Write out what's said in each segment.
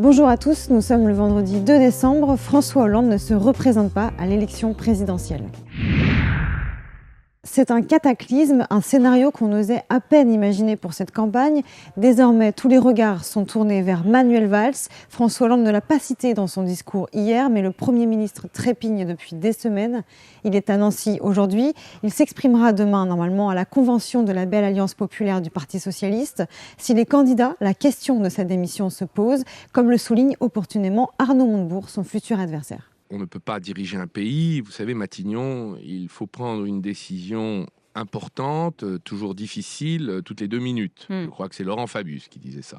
Bonjour à tous, nous sommes le vendredi 2 décembre. François Hollande ne se représente pas à l'élection présidentielle. C'est un cataclysme, un scénario qu'on osait à peine imaginer pour cette campagne. Désormais, tous les regards sont tournés vers Manuel Valls. François Hollande ne l'a pas cité dans son discours hier, mais le Premier ministre trépigne depuis des semaines. Il est à Nancy aujourd'hui. Il s'exprimera demain, normalement, à la convention de la Belle Alliance populaire du Parti socialiste. S'il est candidat, la question de sa démission se pose, comme le souligne opportunément Arnaud Montebourg, son futur adversaire. On ne peut pas diriger un pays. Vous savez, Matignon, il faut prendre une décision importante, toujours difficile, toutes les 2 minutes. Je crois que c'est Laurent Fabius qui disait ça.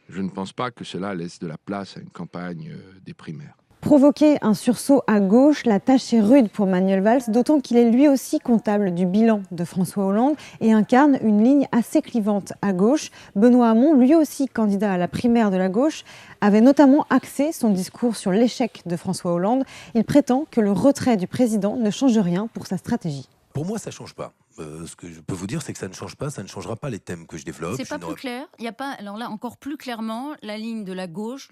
Je ne pense pas que cela laisse de la place à une campagne des primaires. Provoquer un sursaut à gauche, la tâche est rude pour Manuel Valls, d'autant qu'il est lui aussi comptable du bilan de François Hollande et incarne une ligne assez clivante à gauche. Benoît Hamon, lui aussi candidat à la primaire de la gauche, avait notamment axé son discours sur l'échec de François Hollande. Il prétend que le retrait du président ne change rien pour sa stratégie. Pour moi, ça ne change pas. Ce que je peux vous dire, c'est que ça ne change pas, ça ne changera pas les thèmes que je développe. C'est pas plus clair. Il y a pas. Alors là, encore plus clairement, la ligne de la gauche,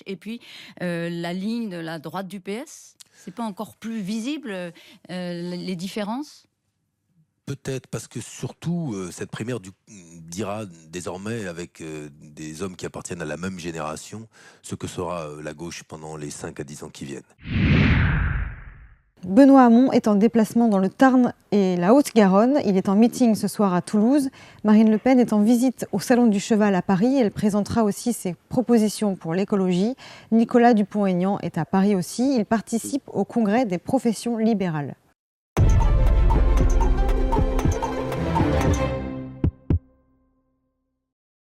et puis la ligne de la droite du PS. C'est pas encore plus visible les différences. Peut-être parce que surtout cette primaire dira désormais avec des hommes qui appartiennent à la même génération ce que sera la gauche pendant les 5 à 10 ans qui viennent. Benoît Hamon est en déplacement dans le Tarn et la Haute-Garonne. Il est en meeting ce soir à Toulouse. Marine Le Pen est en visite au Salon du Cheval à Paris. Elle présentera aussi ses propositions pour l'écologie. Nicolas Dupont-Aignan est à Paris aussi. Il participe au congrès des professions libérales.